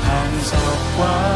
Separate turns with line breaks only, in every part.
반석과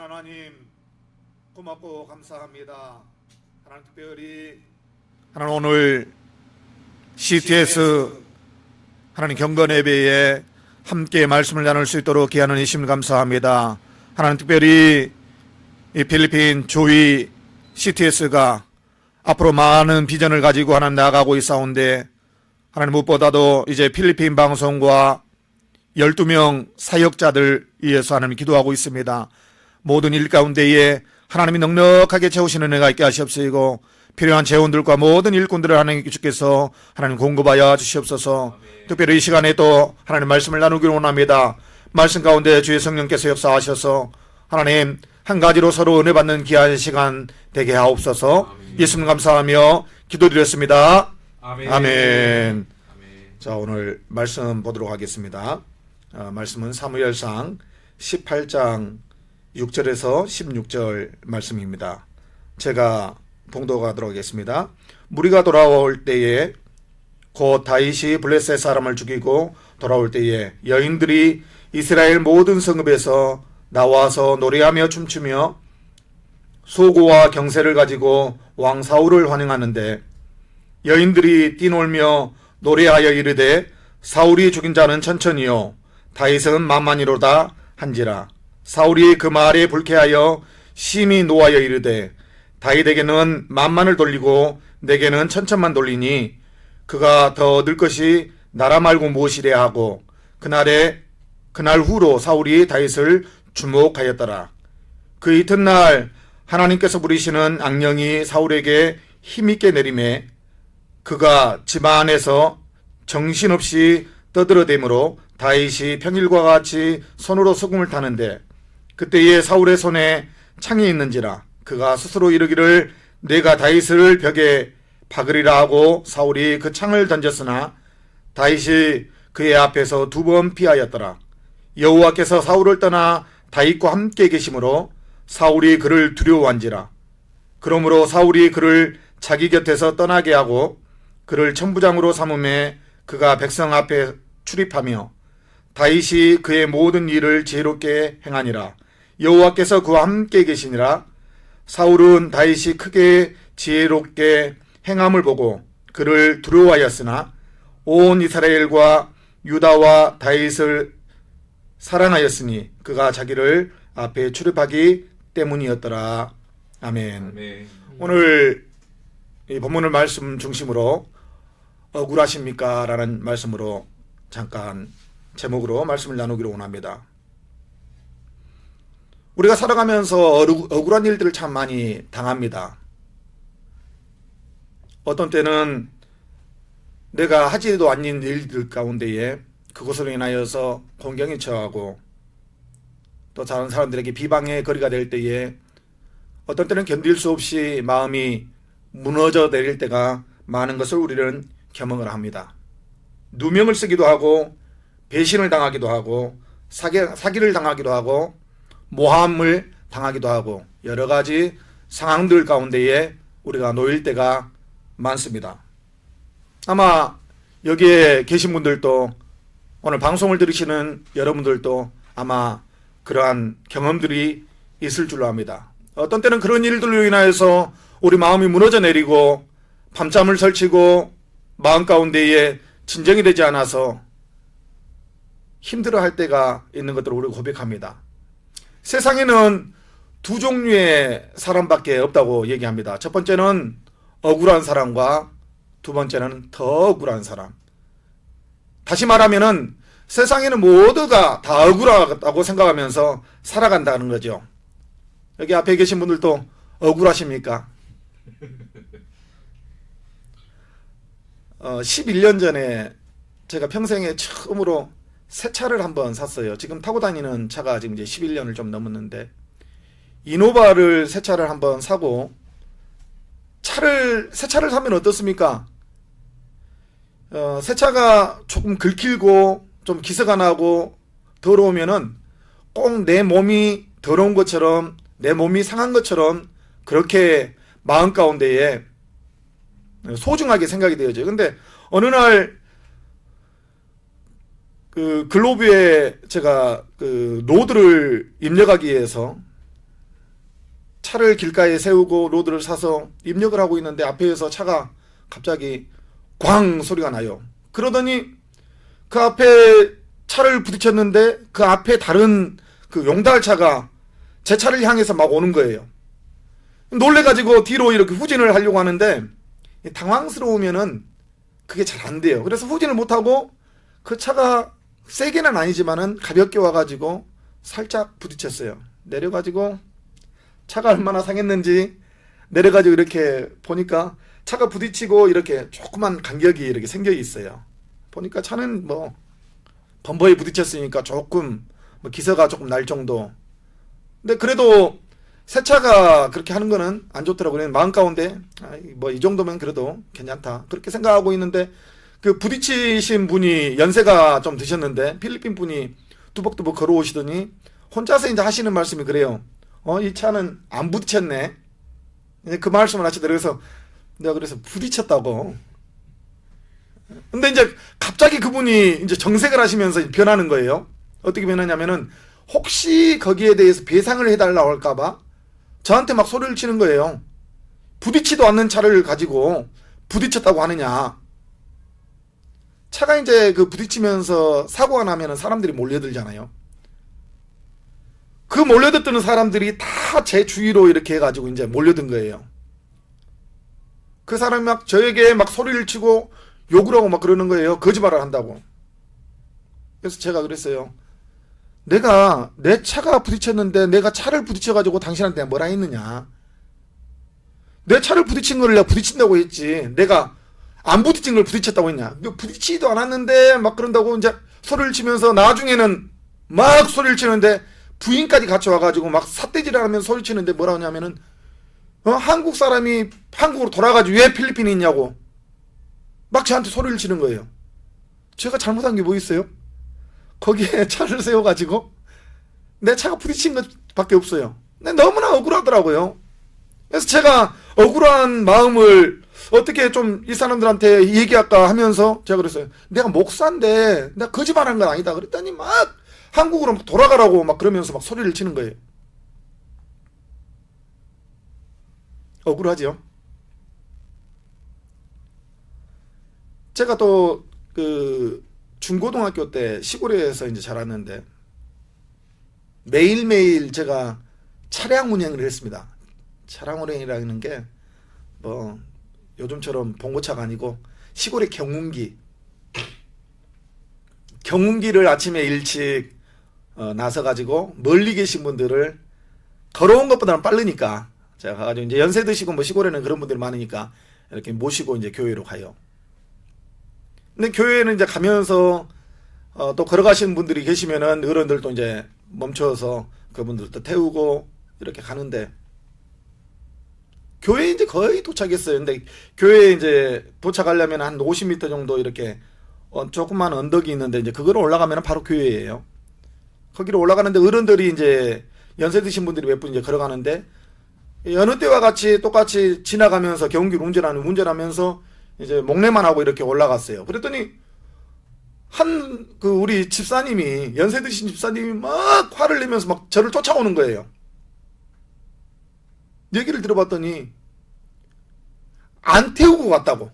하나님 고맙고 감사합니다. 하나님 특별히 하나님 오늘 CTS 하나님 경건 예배에 함께 말씀을 나눌 수 있도록 귀하는 이심을 감사합니다. 하나님 특별히 이 필리핀 조이 CTS가 앞으로 많은 비전을 가지고 하나님 나아가고 있사온데 하나님 무엇보다도 이제 필리핀 방송과 12명 사역자들 위해서 하나님 기도하고 있습니다. 모든 일 가운데에 하나님이 넉넉하게 채우시는 은혜가 있게 하시옵시고 필요한 재원들과 모든 일꾼들을 하나님 주께서 하나님 공급하여 주시옵소서. 특별히 이 시간에 또 하나님 말씀을 나누기를 원합니다. 말씀 가운데 주의 성령께서 역사하셔서 하나님 한 가지로 서로 은혜 받는 귀한 시간 되게 하옵소서. 예수님 감사하며 기도드렸습니다. 아멘. 아멘. 자, 오늘 말씀 보도록 하겠습니다. 말씀은 사무엘상 18장 6절에서 16절 말씀입니다. 제가 봉독하도록 하겠습니다. 무리가 돌아올 때에 곧 다윗이 블레셋 사람을 죽이고 돌아올 때에 여인들이 이스라엘 모든 성읍에서 나와서 노래하며 춤추며 소고와 경세를 가지고 왕 사울을 환영하는데 여인들이 뛰놀며 노래하여 이르되 사울이 죽인 자는 천천히요 다윗은 만만히로다 한지라. 사울이 그 말에 불쾌하여 심히 노하여 이르되 다윗에게는 만만을 돌리고 내게는 천천만 돌리니 그가 더 늘 것이 나라 말고 무엇이랴 하고 그날 후로 사울이 다윗을 주목하였더라. 그 이튿날 하나님께서 부리시는 악령이 사울에게 힘있게 내림에 그가 집 안에서 정신없이 떠들어대므로 다윗이 평일과 같이 손으로 소금을 타는데 그때에 사울의 손에 창이 있는지라. 그가 스스로 이르기를 내가 다윗을 벽에 박으리라 하고 사울이 그 창을 던졌으나 다윗이 그의 앞에서 2번 피하였더라. 여호와께서 사울을 떠나 다윗과 함께 계심으로 사울이 그를 두려워한지라. 그러므로 사울이 그를 자기 곁에서 떠나게 하고 그를 천부장으로 삼음에 그가 백성 앞에 출입하며 다윗이 그의 모든 일을 지혜롭게 행하니라. 여호와께서 그와 함께 계시니라. 사울은 다윗이 크게 지혜롭게 행함을 보고 그를 두려워하였으나 온 이스라엘과 유다와 다윗을 사랑하였으니 그가 자기를 앞에 출입하기 때문이었더라. 아멘. 아멘. 오늘 이 본문을 말씀 중심으로 억울하십니까? 라는 말씀으로 잠깐 제목으로 말씀을 나누기로 원합니다. 우리가 살아가면서 억울한 일들을 참 많이 당합니다. 어떤 때는 내가 하지도 않는 일들 가운데에 그것으로 인하여서 공경에 처하고 또 다른 사람들에게 비방의 거리가 될 때에 어떤 때는 견딜 수 없이 마음이 무너져 내릴 때가 많은 것을 우리는 경험을 합니다. 누명을 쓰기도 하고 배신을 당하기도 하고 사기를 당하기도 하고 모함을 당하기도 하고 여러 가지 상황들 가운데에 우리가 놓일 때가 많습니다. 아마 여기에 계신 분들도 오늘 방송을 들으시는 여러분들도 아마 그러한 경험들이 있을 줄로 압니다. 어떤 때는 그런 일들로 인하여서 우리 마음이 무너져 내리고 밤잠을 설치고 마음 가운데에 진정이 되지 않아서 힘들어할 때가 있는 것들을 우리가 고백합니다. 세상에는 2 종류의 사람밖에 없다고 얘기합니다. 첫 번째는 억울한 사람과 2번째는 더 억울한 사람. 다시 말하면은 세상에는 모두가 다 억울하다고 생각하면서 살아간다는 거죠. 여기 앞에 계신 분들도 억울하십니까? 11년 전에 제가 평생에 처음으로 새 차를 한번 샀어요. 지금 타고 다니는 차가 지금 이제 11년을 좀 넘었는데 이노바를 새 차를 한번 사고 새 차를 사면 어떻습니까? 새 차가 조금 긁히고 좀 기스가 나고 더러우면은 꼭 내 몸이 더러운 것처럼 내 몸이 상한 것처럼 그렇게 마음 가운데에 소중하게 생각이 되어져요. 근데 어느 날 그 글로브에 제가 그 노드를 입력하기 위해서 차를 길가에 세우고 로드를 사서 입력을 하고 있는데 앞에서 차가 갑자기 꽝 소리가 나요. 그러더니 그 앞에 차를 부딪혔는데 그 앞에 다른 그 용달차가 제 차를 향해서 막 오는 거예요. 놀래가지고 뒤로 이렇게 후진을 하려고 하는데 당황스러우면은 그게 잘 안 돼요. 그래서 후진을 못하고 그 차가 세게는 아니지만은 가볍게 와가지고 살짝 부딪혔어요. 내려가지고 차가 얼마나 상했는지 내려가지고 이렇게 보니까 차가 부딪히고 이렇게 조그만 간격이 이렇게 생겨 있어요. 보니까 차는 뭐 범퍼에 부딪혔으니까 조금 뭐 기서가 조금 날 정도. 근데 그래도 새 차가 그렇게 하는 거는 안 좋더라고요. 마음 가운데 뭐 이 정도면 그래도 괜찮다 그렇게 생각하고 있는데 그 부딪히신 분이 연세가 좀 드셨는데 필리핀 분이 뚜벅뚜벅 걸어오시더니 혼자서 이제 하시는 말씀이 그래요. 이 차는 안 부딪혔네. 그 말씀을 하시더라고요. 그래서 내가 그래서 부딪혔다고. 근데 이제 갑자기 그분이 이제 정색을 하시면서 변하는 거예요. 어떻게 변하냐면은 혹시 거기에 대해서 배상을 해달라고 할까봐 저한테 막 소리를 치는 거예요. 부딪히도 않는 차를 가지고 부딪혔다고 하느냐. 차가 이제 그 부딪히면서 사고가 나면은 사람들이 몰려들잖아요. 그 몰려드는 사람들이 다 제 주위로 이렇게 해가지고 이제 몰려든 거예요. 그 사람이 막 저에게 막 소리를 치고 욕을 하고 막 그러는 거예요. 거짓말을 한다고. 그래서 제가 그랬어요. 내가 내 차가 부딪혔는데 내가 차를 부딪혀가지고 당신한테 뭐라 했느냐. 내 차를 부딪힌 걸 내가 부딪힌다고 했지. 내가 안 부딪힌 걸 부딪혔다고 했냐. 부딪히지도 않았는데 막 그런다고 이제 소리를 치면서 나중에는 막 소리를 치는데 부인까지 같이 와가지고 막 삿대질을 하면서 소리 치는데 뭐라 하냐면은 한국 사람이 한국으로 돌아가지고 왜 필리핀에 있냐고 막 저한테 소리를 치는 거예요. 제가 잘못한 게 뭐 있어요? 거기에 차를 세워가지고 내 차가 부딪힌 것밖에 없어요. 근데 너무나 억울하더라고요. 그래서 제가 억울한 마음을 어떻게 좀 이 사람들한테 얘기할까 하면서 제가 그랬어요. 내가 목사인데 내가 거짓말한 건 아니다. 그랬더니 막 한국으로 돌아가라고 막 그러면서 막 소리를 치는 거예요. 억울하죠. 제가 또 그 중고등학교 때 시골에서 이제 자랐는데 매일매일 제가 차량 운행을 했습니다. 차량 운행이라는 게 뭐 요즘처럼 봉고차가 아니고 시골의 경운기를 아침에 일찍 나서가지고 멀리 계신 분들을 걸어온 것보다는 빠르니까 제가 가가지고 이제 연세 드시고 뭐 시골에는 그런 분들이 많으니까 이렇게 모시고 이제 교회로 가요. 근데 교회는 이제 가면서 또 걸어가시는 분들이 계시면은 어른들도 이제 멈춰서 그분들도 태우고 이렇게 가는데 교회에 이제 거의 도착했어요. 근데 교회에 이제 도착하려면 한 50m 정도 이렇게 조그만 언덕이 있는데 이제 그거를 올라가면 바로 교회예요. 거기로 올라가는데 어른들이 이제 연세 드신 분들이 몇 분 이제 걸어가는데 여느 때와 같이 똑같이 지나가면서 경운기를 운전하면서 이제 목례만 하고 이렇게 올라갔어요. 그랬더니 그 우리 집사님이 연세 드신 집사님이 막 화를 내면서 막 저를 쫓아오는 거예요. 얘기를 들어봤더니 안 태우고 갔다고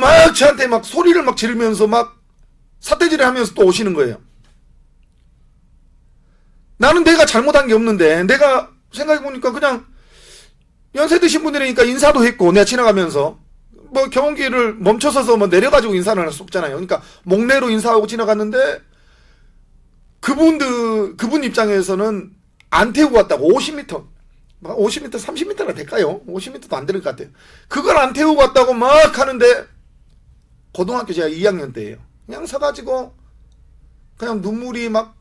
막 저한테 막 소리를 막 지르면서 막 삿대질을 하면서 또 오시는 거예요. 나는 내가 잘못한 게 없는데 내가 생각해보니까 그냥 연세 드신 분들이니까 인사도 했고 내가 지나가면서 뭐 경운기를 멈춰서서 뭐 내려가지고 인사를 할 수 없잖아요. 그러니까 목례로 인사하고 지나갔는데 그분 입장에서는 안 태우고 왔다고 50m 30m나 될까요? 50m도 안 되는 것 같아요. 그걸 안 태우고 왔다고 막 하는데 고등학교 제가 2학년 때예요. 그냥 서가지고 그냥 눈물이 막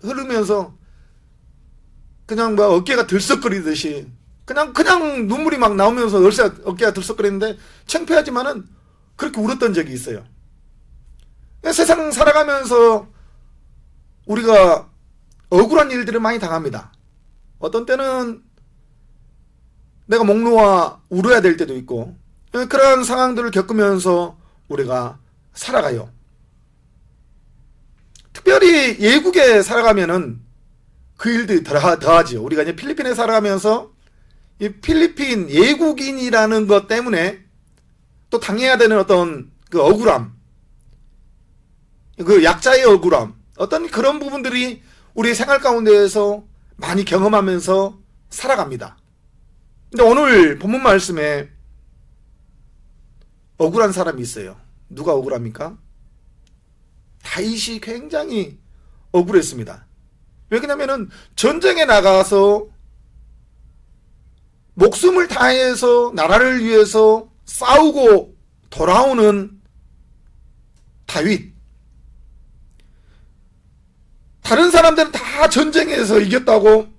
흐르면서 그냥 뭐 어깨가 들썩거리듯이 그냥 눈물이 막 나오면서 어깨가 들썩거리는데 창피하지만은 그렇게 울었던 적이 있어요. 세상 살아가면서 우리가 억울한 일들을 많이 당합니다. 어떤 때는 내가 목 놓아 울어야 될 때도 있고 그런 상황들을 겪으면서 우리가 살아가요. 특별히 예국에 살아가면은 그 일들이 더하지요. 우리가 이제 필리핀에 살아가면서 이 필리핀 예국인이라는 것 때문에 또 당해야 되는 어떤 그 억울함, 그 약자의 억울함, 어떤 그런 부분들이 우리 생활 가운데에서 많이 경험하면서 살아갑니다. 근데 오늘 본문 말씀에 억울한 사람이 있어요. 누가 억울합니까? 다윗이 굉장히 억울했습니다. 왜냐하면 전쟁에 나가서 목숨을 다해서 나라를 위해서 싸우고 돌아오는 다윗. 다른 사람들은 다 전쟁에서 이겼다고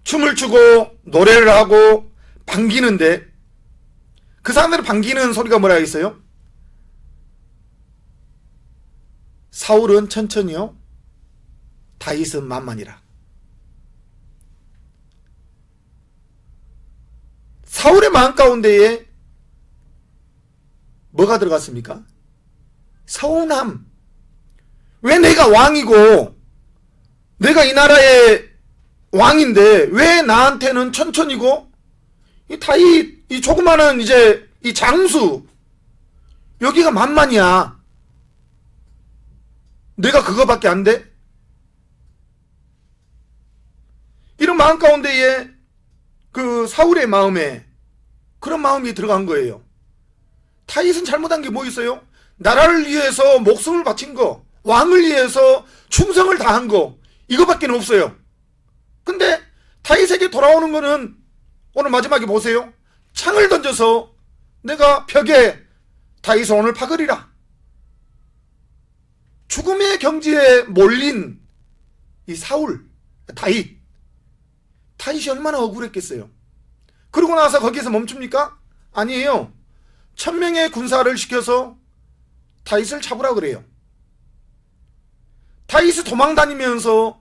춤을 추고 노래를 하고 반기는데, 그 사람들이 반기는 소리가 뭐라 했어요? 사울은 천천히요, 다윗은 만만이라. 사울의 마음 가운데에 뭐가 들어갔습니까? 서운함. 왜 내가 왕이고 내가 이 나라의 왕인데 왜 나한테는 천천히고, 이 다윗, 이 조그마한 이제 이 장수, 여기가 만만이야. 내가 그거밖에 안 돼? 이런 마음 가운데에 그 사울의 마음에 그런 마음이 들어간 거예요. 다윗은 잘못한 게 뭐 있어요? 나라를 위해서 목숨을 바친 거, 왕을 위해서 충성을 다한 거, 이거밖에 없어요. 근데 다윗에게 돌아오는 거는 오늘 마지막에 보세요. 창을 던져서 내가 벽에 다윗을 오늘 박으리라. 죽음의 경지에 몰린 이 사울, 다윗이 얼마나 억울했겠어요. 그러고 나서 거기에서 멈춥니까? 아니에요. 1000명의 군사를 시켜서 다윗을 잡으라 그래요. 다윗이 도망다니면서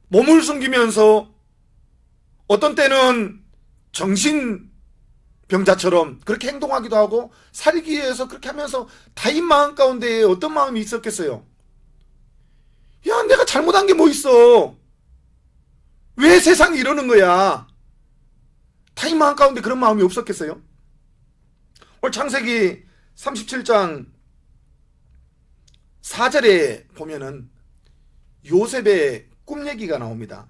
몸을 숨기면서 어떤 때는 정신병자처럼 그렇게 행동하기도 하고 살기 위해서 그렇게 하면서 다윗 마음 가운데에 어떤 마음이 있었겠어요? 야, 내가 잘못한 게 뭐 있어? 왜 세상이 이러는 거야? 다윗 마음 가운데 그런 마음이 없었겠어요? 오늘 창세기 37장 4절에 보면은 요셉의 꿈 얘기가 나옵니다.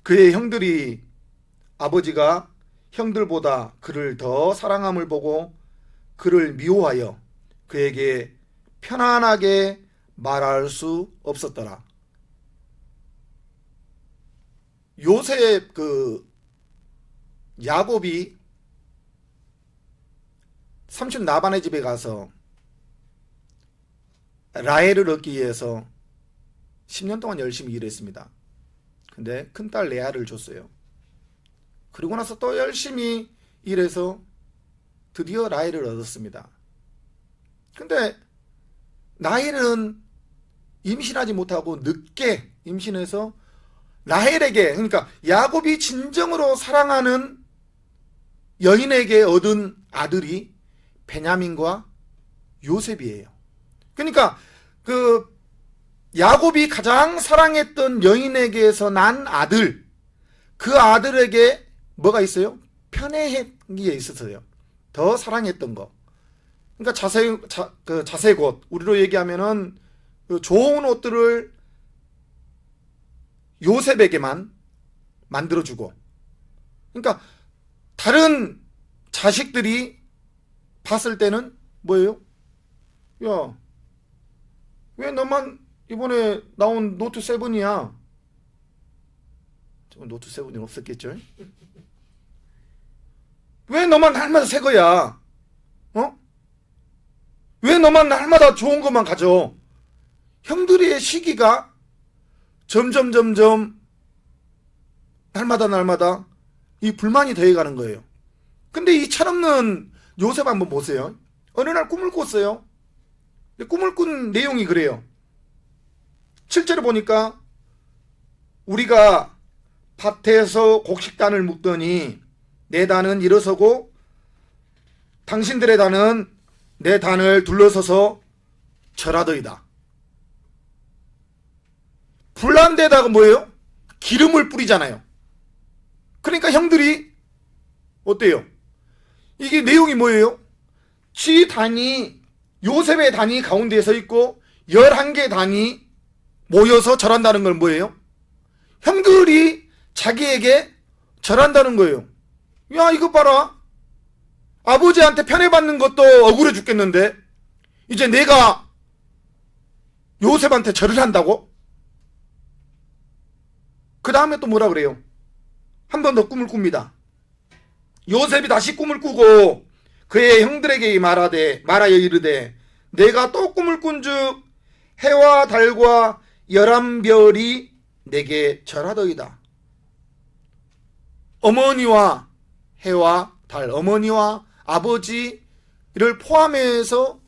그의 형들이, 아버지가 형들보다 그를 더 사랑함을 보고 그를 미워하여 그에게 편안하게 말할 수 없었더라. 요셉 야곱이 삼촌 라반의 집에 가서 라헬을 얻기 위해서 10년 동안 열심히 일했습니다. 근데 큰딸 레아를 줬어요. 그리고 나서 또 열심히 일해서 드디어 라헬을 얻었습니다. 근데 라헬은 임신하지 못하고 늦게 임신해서 라헬에게, 그러니까 야곱이 진정으로 사랑하는 여인에게 얻은 아들이 베냐민과 요셉이에요. 그러니까 그 야곱이 가장 사랑했던 여인에게서 난 아들, 그 아들에게 뭐가 있어요? 편애한 게 있었어요. 더 사랑했던 거. 그러니까 자색옷, 우리로 얘기하면은 그 좋은 옷들을 요셉에게만 만들어주고, 그러니까 다른 자식들이 봤을 때는 뭐예요? 야, 왜 너만 이번에 나온 노트 7이야? 노트 7이 없었겠죠? 왜 너만 날마다 새 거야? 왜 너만 날마다 좋은 것만 가져? 형들의 시기가 점점 날마다 이 불만이 더해가는 거예요. 근데 이 철없는 요셉 한번 보세요. 어느 날 꿈을 꿨어요. 꿈을 꾼 내용이 그래요. 7절에 보니까 우리가 밭에서 곡식단을 묶더니 내 단은 일어서고 당신들의 단은 내 단을 둘러서서 절하더이다. 불난 데다가 뭐예요? 기름을 뿌리잖아요. 그러니까 형들이 어때요? 이게 내용이 뭐예요? 지 단이, 요셉의 단이 가운데에 서 있고 11개 단이 모여서 절한다는 건 뭐예요? 형들이 자기에게 절한다는 거예요. 야, 이거 봐라. 아버지한테 편애받는 것도 억울해 죽겠는데 이제 내가 요셉한테 절을 한다고? 그 다음에 또 뭐라 그래요? 한 번 더 꿈을 꿉니다. 요셉이 다시 꿈을 꾸고 그의 형들에게 말하여 이르되 내가 또 꿈을 꾼즉 해와 달과 11별이 내게 절하더이다. 어머니와 해와 달, 어머니와 아버지를 포함해서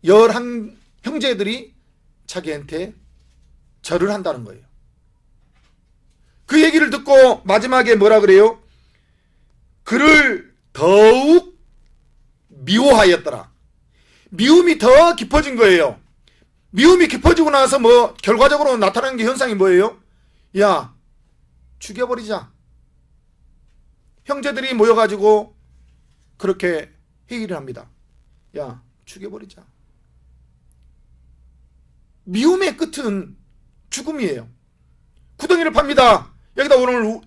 11 형제들이 자기한테 절을 한다는 거예요. 그 얘기를 듣고 마지막에 뭐라 그래요? 그를 더욱 미워하였더라. 미움이 더 깊어진 거예요. 미움이 깊어지고 나서 뭐 결과적으로 나타나는 게 현상이 뭐예요? 야, 죽여버리자. 형제들이 모여가지고 그렇게 회의를 합니다. 야, 죽여버리자. 미움의 끝은 죽음이에요. 구덩이를 팝니다. 여기다 오늘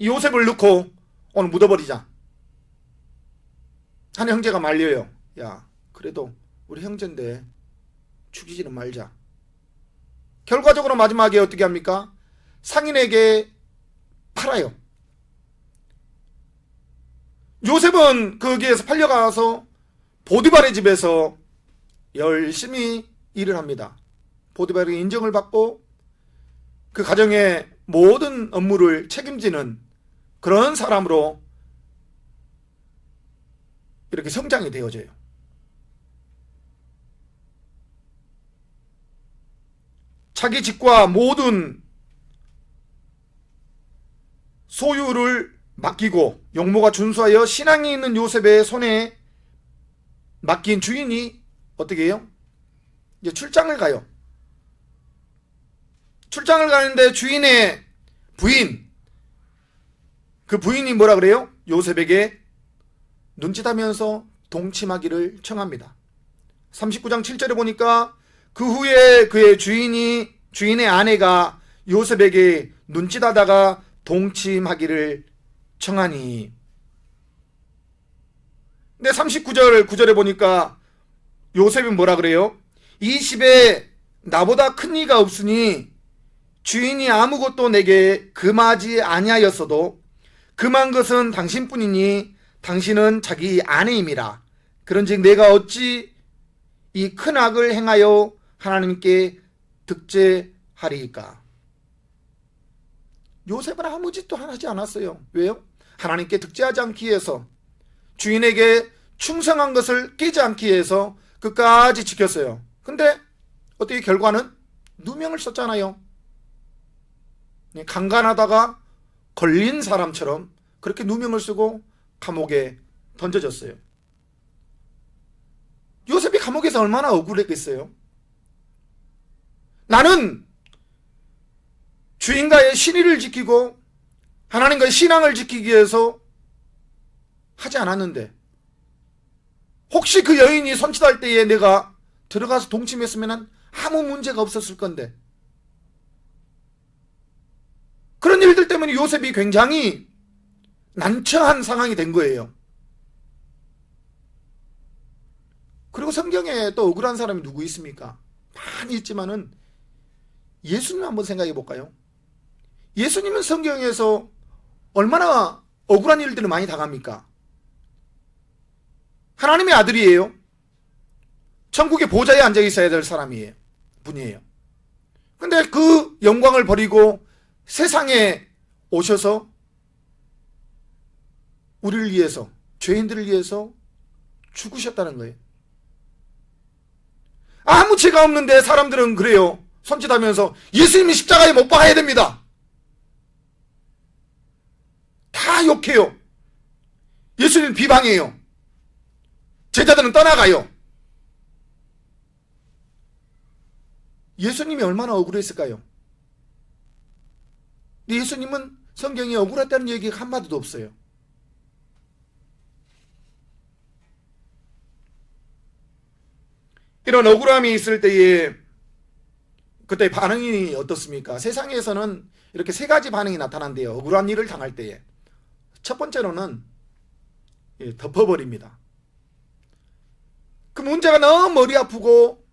요셉을 넣고 오늘 묻어버리자. 한 형제가 말려요. 야, 그래도 우리 형제인데 죽이지는 말자. 결과적으로 마지막에 어떻게 합니까? 상인에게 팔아요. 요셉은 거기에서 팔려가서 보디발의 집에서 열심히 일을 합니다. 보디발의 인정을 받고 그 가정의 모든 업무를 책임지는 그런 사람으로 이렇게 성장이 되어져요. 자기 집과 모든 소유를 맡기고 용모가 준수하여 신앙이 있는 요셉의 손에 맡긴 주인이 어떻게 해요? 이제 출장을 가요. 출장을 가는데 주인의 부인, 그 부인이 뭐라 그래요? 요셉에게 눈짓하면서 동침하기를 청합니다. 39장 7절에 보니까 그 후에 그의 주인의 아내가 요셉에게 눈짓하다가 동침하기를 청하니. 근데 39절 9절에 보니까 요셉이 뭐라 그래요? 이 집에 나보다 큰 이가 없으니 주인이 아무것도 내게 금하지 아니하였어도 금한 것은 당신뿐이니 당신은 자기 아내임이라. 그런즉 내가 어찌 이 큰 악을 행하여 하나님께 득죄하리이까. 요셉은 아무 짓도 하지 않았어요. 왜요? 하나님께 득죄하지 않기 위해서, 주인에게 충성한 것을 깨지 않기 위해서 끝까지 지켰어요. 근데 어떻게 결과는 누명을 썼잖아요. 강간하다가 걸린 사람처럼 그렇게 누명을 쓰고 감옥에 던져졌어요. 요셉이 감옥에서 얼마나 억울했겠어요. 나는 주인과의 신의를 지키고 하나님과의 신앙을 지키기 위해서 하지 않았는데, 혹시 그 여인이 손짓할 때에 내가 들어가서 동침했으면 아무 문제가 없었을 건데, 그런 일들 때문에 요셉이 굉장히 난처한 상황이 된 거예요. 그리고 성경에 또 억울한 사람이 누구 있습니까? 많이 있지만은 예수님 한번 생각해 볼까요? 예수님은 성경에서 얼마나 억울한 일들을 많이 당합니까? 하나님의 아들이에요. 천국의 보좌에 앉아 있어야 될 분이에요. 근데 그 영광을 버리고 세상에 오셔서 우리를 위해서, 죄인들을 위해서 죽으셨다는 거예요. 아무 죄가 없는데 사람들은 그래요. 손짓하면서 예수님이 십자가에 못 박아야 됩니다. 다 욕해요. 예수님 비방해요. 제자들은 떠나가요. 예수님이 얼마나 억울했을까요? 근데 예수님은 성경에 억울했다는 얘기가 한마디도 없어요. 이런 억울함이 있을 때에 그때 반응이 어떻습니까? 세상에서는 이렇게 세 가지 반응이 나타난대요. 억울한 일을 당할 때에. 첫 번째로는 덮어버립니다. 그 문제가 너무 머리 아프고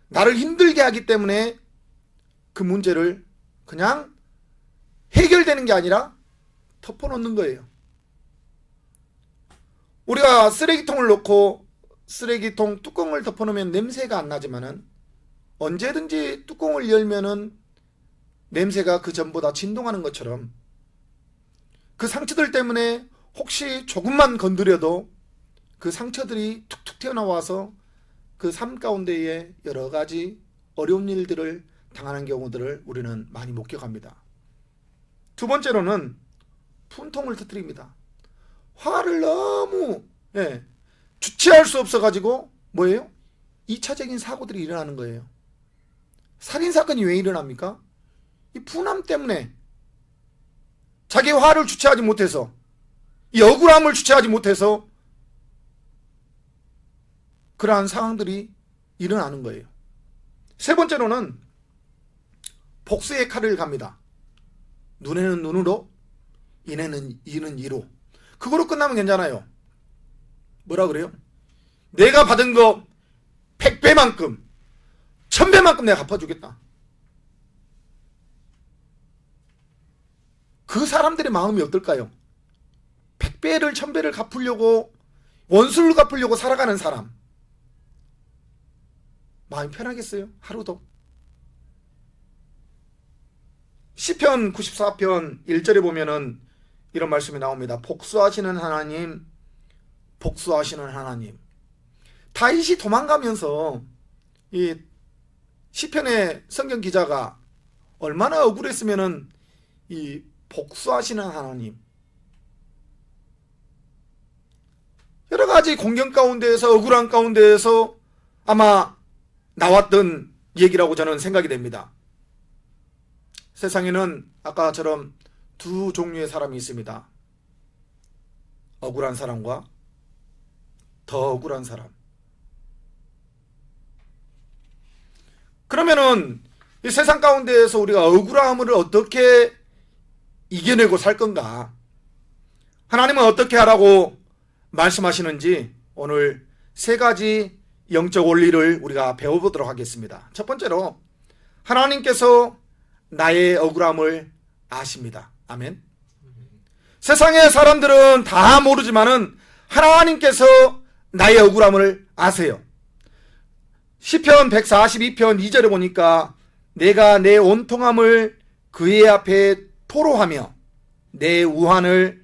나를 힘들게 하기 때문에 그 문제를 그냥 해결되는 게 아니라 덮어놓는 거예요. 우리가 쓰레기통을 놓고 쓰레기통 뚜껑을 덮어놓으면 냄새가 안 나지만은 언제든지 뚜껑을 열면은 냄새가 그 전보다 진동하는 것처럼 그 상처들 때문에 혹시 조금만 건드려도 그 상처들이 툭툭 튀어나와서 그 삶 가운데에 여러 가지 어려운 일들을 당하는 경우들을 우리는 많이 목격합니다. 두 번째로는 분통을 터뜨립니다. 화를 너무 주체할 수 없어가지고 뭐예요? 2차적인 사고들이 일어나는 거예요. 살인사건이 왜 일어납니까? 이 분함 때문에 자기 화를 주체하지 못해서 이 억울함을 주체하지 못해서 그러한 상황들이 일어나는 거예요. 세 번째로는 복수의 칼을 갑니다. 눈에는 눈으로, 이는 이로. 그거로 끝나면 괜찮아요. 뭐라 그래요? 내가 받은 거 100배만큼, 1000배만큼 내가 갚아주겠다. 그 사람들의 마음이 어떨까요? 100배를 1000배를 갚으려고, 원수를 갚으려고 살아가는 사람, 마음이 편하겠어요? 하루도? 시편 94편 1절에 보면은 이런 말씀이 나옵니다. 복수하시는 하나님, 복수하시는 하나님. 다윗이 도망가면서 이 시편의 성경 기자가 얼마나 억울했으면은 이 복수하시는 하나님, 여러 가지 공경 가운데에서 억울한 가운데에서 아마 나왔던 얘기라고 저는 생각이 됩니다. 세상에는 아까처럼 두 종류의 사람이 있습니다. 억울한 사람과 더 억울한 사람. 그러면은 이 세상 가운데에서 우리가 억울함을 어떻게 이겨내고 살 건가? 하나님은 어떻게 하라고 말씀하시는지 오늘 세 가지 영적 원리를 우리가 배워보도록 하겠습니다. 첫 번째로 하나님께서 나의 억울함을 아십니다. 아멘. 세상의 사람들은 다 모르지만은 하나님께서 나의 억울함을 아세요. 시편 142편 2절에 보니까 내가 내 온통함을 그의 앞에 토로하며 내 우환을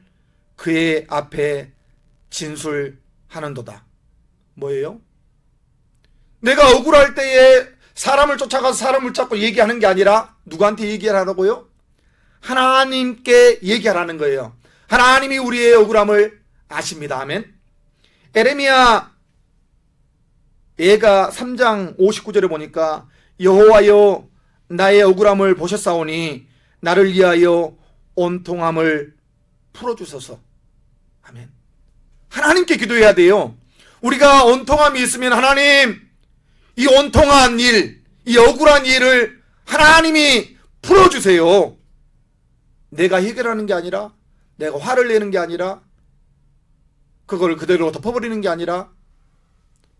그의 앞에 진술하는도다. 뭐예요? 내가 억울할 때에 사람을 쫓아가서 사람을 잡고 얘기하는 게 아니라 누구한테 얘기하라고요? 하나님께 얘기하라는 거예요. 하나님이 우리의 억울함을 아십니다. 아멘. 에레미야 예가 3장 59절에 보니까 여호와여 나의 억울함을 보셨사오니 나를 위하여 온통함을 풀어주소서. 아멘. 하나님께 기도해야 돼요. 우리가 온통함이 있으면 하나님, 이 온통한 일, 이 억울한 일을 하나님이 풀어주세요. 내가 해결하는 게 아니라, 내가 화를 내는 게 아니라, 그걸 그대로 덮어버리는 게 아니라,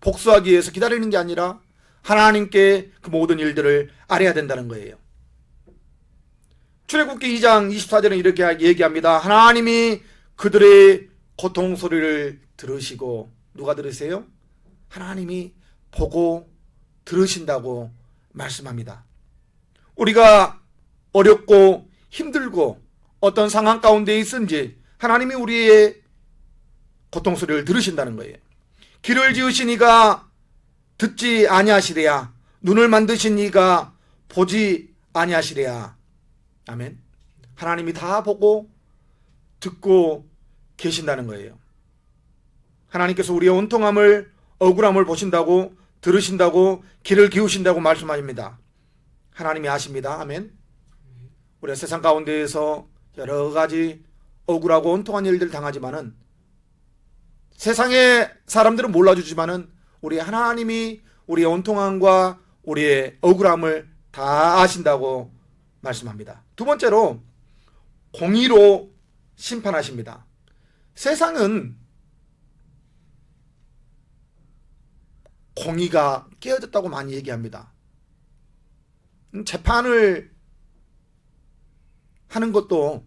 복수하기 위해서 기다리는 게 아니라 하나님께 그 모든 일들을 아뢰야 된다는 거예요. 출애굽기 2장 24절은 이렇게 얘기합니다. 하나님이 그들의 고통 소리를 들으시고, 누가 들으세요? 하나님이 보고 들으신다고 말씀합니다. 우리가 어렵고 힘들고 어떤 상황 가운데 있은지 하나님이 우리의 고통 소리를 들으신다는 거예요. 길을 지으신 이가 듣지 아니하시랴, 눈을 만드신 이가 보지 아니하시랴. 아멘. 하나님이 다 보고 듣고 계신다는 거예요. 하나님께서 우리의 온통함을, 억울함을 보신다고, 들으신다고, 귀를 기우신다고 말씀하십니다. 하나님이 아십니다. 아멘. 우리가 세상 가운데에서 여러 가지 억울하고 온통한 일들 당하지만은 세상의 사람들은 몰라주지만은 우리 하나님이 우리의 온통함과 우리의 억울함을 다 아신다고 말씀합니다. 두 번째로 공의로 심판하십니다. 세상은 공의가 깨어졌다고 많이 얘기합니다. 재판을 하는 것도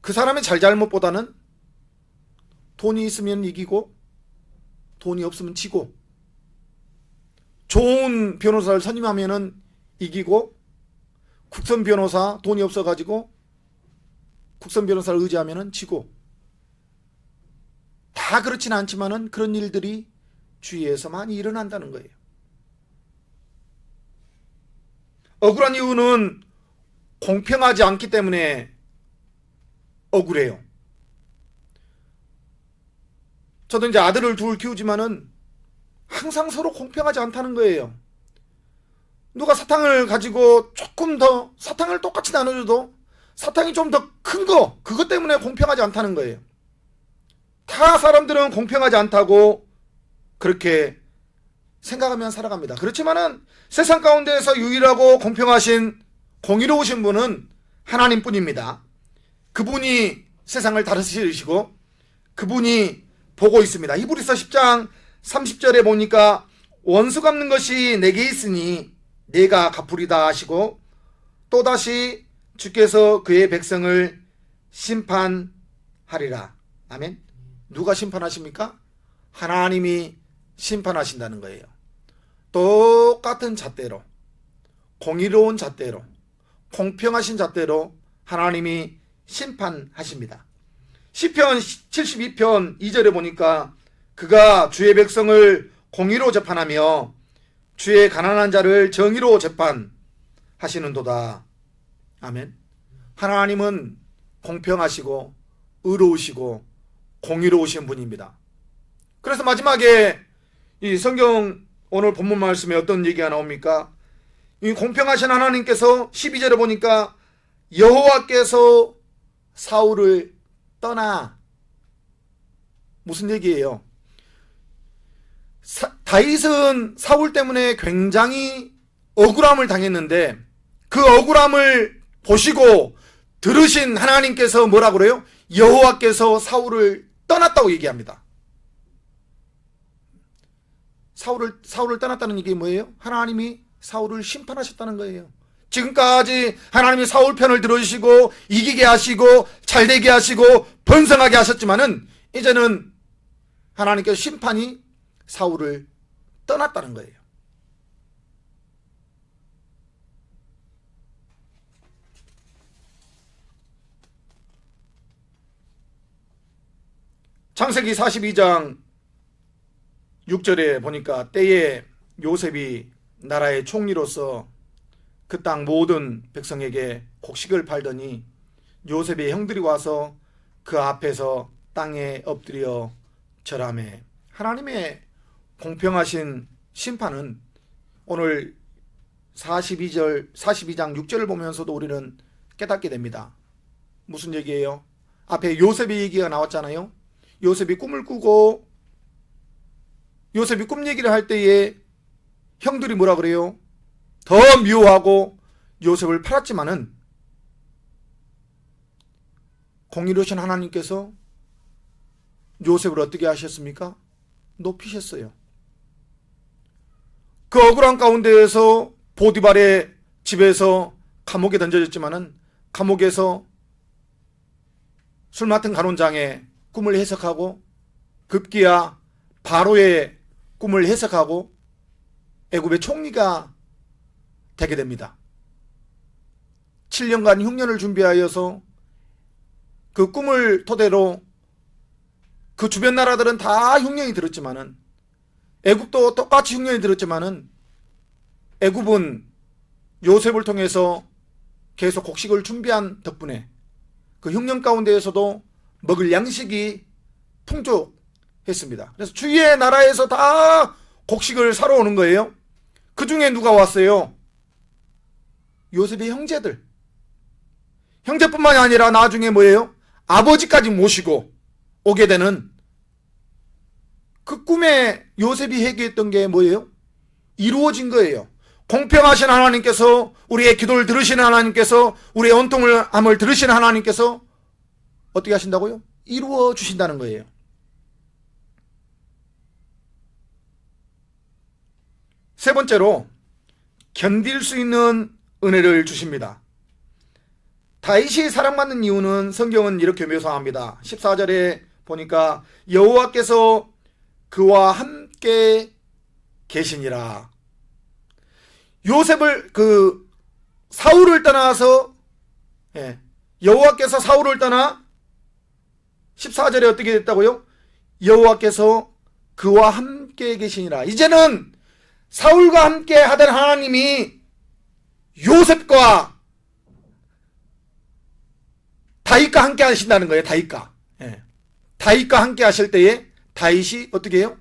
그 사람의 잘잘못보다는 돈이 있으면 이기고 돈이 없으면 지고, 좋은 변호사를 선임하면은 이기고, 국선 변호사 돈이 없어가지고 국선 변호사를 의지하면은 지고, 다 그렇지는 않지만은 그런 일들이 주위에서 많이 일어난다는 거예요. 억울한 이유는 공평하지 않기 때문에 억울해요. 저도 이제 아들을 둘 키우지만은 항상 서로 공평하지 않다는 거예요. 누가 사탕을 가지고 조금 더, 사탕을 똑같이 나눠줘도 사탕이 좀 더 큰 거, 그것 때문에 공평하지 않다는 거예요. 다 사람들은 공평하지 않다고 그렇게 생각하면 살아갑니다. 그렇지만은 세상 가운데에서 유일하고 공평하신, 공의로우신 분은 하나님뿐입니다. 그분이 세상을 다스리시고 그분이 보고 있습니다. 히브리서 10장 30절에 보니까 원수 갚는 것이 내게 있으니 내가 갚으리다 하시고, 또다시 주께서 그의 백성을 심판하리라. 아멘. 누가 심판하십니까? 하나님이 심판하신다는 거예요. 똑같은 잣대로, 공의로운 잣대로, 공평하신 잣대로 하나님이 심판하십니다. 시편 72편 2절에 보니까 그가 주의 백성을 공의로 재판하며 주의 가난한 자를 정의로 재판하시는도다. 아멘. 하나님은 공평하시고 의로우시고 공의로우신 분입니다. 그래서 마지막에 이 성경 오늘 본문 말씀에 어떤 얘기가 나옵니까? 이 공평하신 하나님께서 12절에 보니까 여호와께서 사울을 떠나. 무슨 얘기예요? 다윗은 사울 때문에 굉장히 억울함을 당했는데 그 억울함을 보시고 들으신 하나님께서 뭐라 그래요? 여호와께서 사울을 떠났다고 얘기합니다. 사울을 떠났다는 얘기 뭐예요? 하나님이 사울을 심판하셨다는 거예요. 지금까지 하나님이 사울 편을 들어주시고 이기게 하시고 잘되게 하시고 번성하게 하셨지만은 이제는 하나님께서 심판이 사울을 떠났다는 거예요. 창세기 42장 6절에 보니까 때에 요셉이 나라의 총리로서 그 땅 모든 백성에게 곡식을 팔더니 요셉의 형들이 와서 그 앞에서 땅에 엎드려 절하매. 하나님의 공평하신 심판은 오늘 42장 6절을 보면서도 우리는 깨닫게 됩니다. 무슨 얘기예요? 앞에 요셉의 얘기가 나왔잖아요. 요셉이 꿈을 꾸고 요셉이 꿈 얘기를 할 때에 형들이 뭐라 그래요? 더 미워하고 요셉을 팔았지만은 공의로우신 하나님께서 요셉을 어떻게 하셨습니까? 높이셨어요. 그 억울한 가운데에서 보디발의 집에서 감옥에 던져졌지만은 감옥에서 술 맡은 간원장의 꿈을 해석하고 급기야 바로의 꿈을 해석하고 애굽의 총리가 되게 됩니다. 7년간 흉년을 준비하여서 그 꿈을 토대로 그 주변 나라들은 다 흉년이 들었지만은 애굽도 똑같이 흉년이 들었지만은 애굽은 요셉을 통해서 계속 곡식을 준비한 덕분에 그 흉년 가운데에서도 먹을 양식이 풍족했습니다. 그래서 주위의 나라에서 다 곡식을 사러 오는 거예요. 그 중에 누가 왔어요? 요셉의 형제들. 형제뿐만이 아니라 나중에 뭐예요? 아버지까지 모시고 오게 되는 그 꿈에 요셉이 회개했던 게 뭐예요? 이루어진 거예요. 공평하신 하나님께서, 우리의 기도를 들으시는 하나님께서, 우리의 온통함을 들으시는 하나님께서 어떻게 하신다고요? 이루어 주신다는 거예요. 세 번째로 견딜 수 있는 은혜를 주십니다. 다윗이 사랑받는 이유는 성경은 이렇게 묘사합니다. 14절에 보니까 여호와께서 그와 함께 계시니라. 요셉을 사울을 떠나서 여호와께서 사울을 떠나 14절에 어떻게 됐다고요? 여호와께서 그와 함께 계시니라. 이제는 사울과 함께 하던 하나님이 요셉과 다윗과 함께 하신다는 거예요. 다윗과 함께 하실 때에 다윗이 어떻게 해요?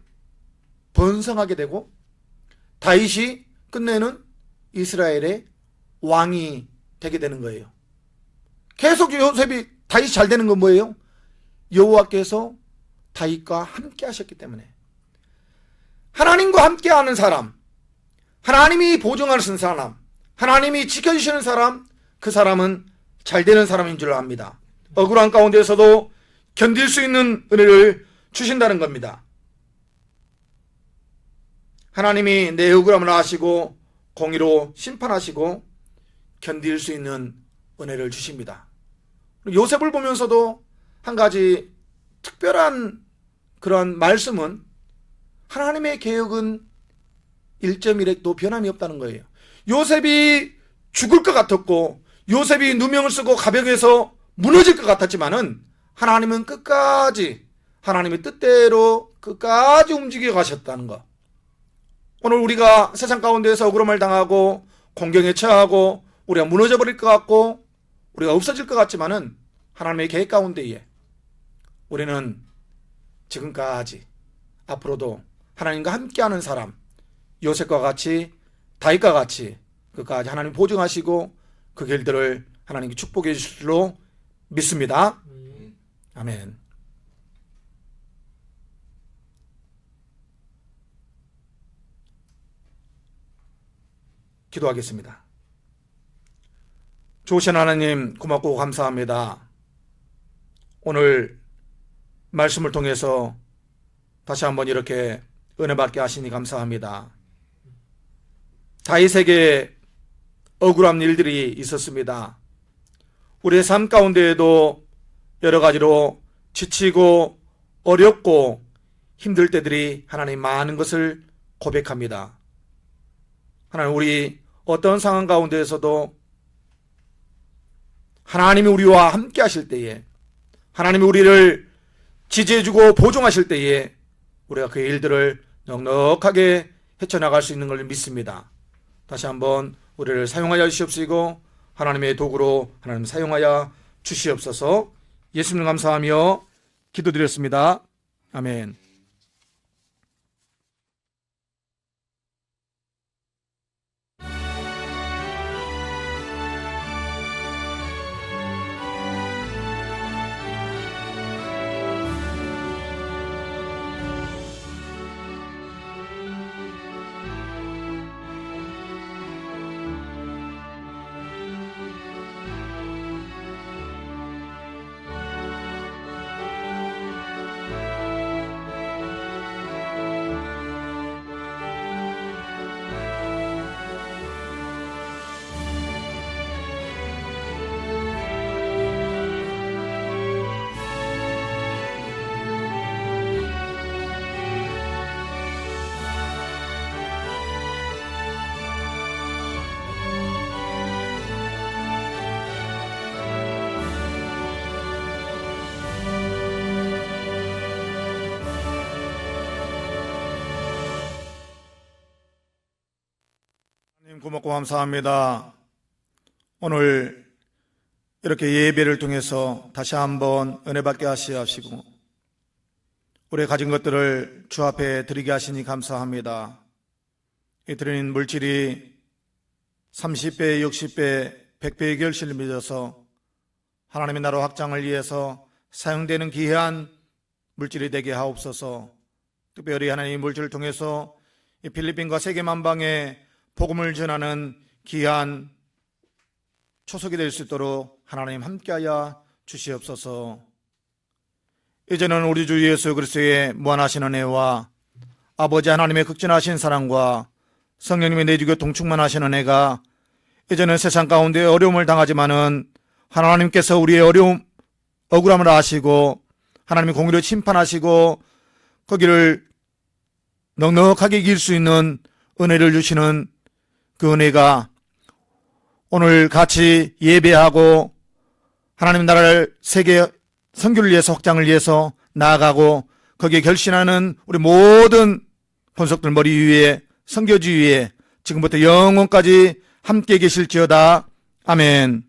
번성하게 되고 다윗이 끝내는 이스라엘의 왕이 되게 되는 거예요. 계속 요셉이 다윗이 잘 되는 건 뭐예요? 여호와께서 다윗과 함께 하셨기 때문에. 하나님과 함께 하는 사람, 하나님이 보증하시는 사람, 하나님이 지켜주시는 사람, 그 사람은 잘 되는 사람인 줄 압니다. 억울한 가운데서도 견딜 수 있는 은혜를 주신다는 겁니다. 하나님이 내 억울함을 아시고 공의로 심판하시고 견딜 수 있는 은혜를 주십니다. 요셉을 보면서도 한 가지 특별한 그런 말씀은 하나님의 계획은 1.1획도 변함이 없다는 거예요. 요셉이 죽을 것 같았고 요셉이 누명을 쓰고 가벽에서 무너질 것 같았지만은 하나님은 끝까지 하나님의 뜻대로 끝까지 움직여 가셨다는 것. 오늘 우리가 세상 가운데서 억울함을 당하고 공경에 처하고 우리가 무너져 버릴 것 같고 우리가 없어질 것 같지만은 하나님의 계획 가운데에 우리는 지금까지 앞으로도 하나님과 함께하는 사람, 요셉과 같이 다윗과 같이 끝까지 하나님 보증하시고 그 길들을 하나님께 축복해 주실 줄로 믿습니다. 아멘. 기도하겠습니다. 좋으신 하나님 고맙고 감사합니다. 오늘 말씀을 통해서 다시 한번 이렇게 은혜 받게 하시니 감사합니다. 다윗에게 억울한 일들이 있었습니다. 우리의 삶 가운데에도 여러 가지로 지치고 어렵고 힘들 때들이 하나님 많은 것을 고백합니다. 하나님, 우리 어떤 상황 가운데에서도 하나님이 우리와 함께 하실 때에, 하나님이 우리를 지지해주고 보존하실 때에 우리가 그 일들을 넉넉하게 헤쳐나갈 수 있는 걸 믿습니다. 다시 한번 우리를 사용하여 주시옵시고 하나님의 도구로 하나님 사용하여 주시옵소서. 예수님 감사하며 기도드렸습니다. 아멘. 고맙고 감사합니다. 오늘 이렇게 예배를 통해서 다시 한번 은혜 받게 하시옵시고 우리의 가진 것들을 주 앞에 드리게 하시니 감사합니다. 이 드러낸 물질이 30배, 60배, 100배의 결실을 맺어서 하나님의 나라 확장을 위해서 사용되는 귀한 물질이 되게 하옵소서. 특별히 하나님의 물질을 통해서 이 필리핀과 세계 만방에 복음을 전하는 귀한 초석이 될 수 있도록 하나님 함께하여 주시옵소서. 이제는 우리 주 예수 그리스도의 무한하신 은혜와 아버지 하나님의 극진하신 사랑과 성령님의 내주교 동충만하신 은혜가 이제는 세상 가운데 어려움을 당하지만은 하나님께서 우리의 어려움, 억울함을 아시고 하나님의 공의를 심판하시고 거기를 넉넉하게 이길 수 있는 은혜를 주시는 그 은혜가 오늘 같이 예배하고 하나님 나라를 세계 선교를 위해서 확장을 위해서 나아가고 거기에 결신하는 우리 모든 본속들 머리 위에 선교지 위에 지금부터 영원까지 함께 계실지어다. 아멘.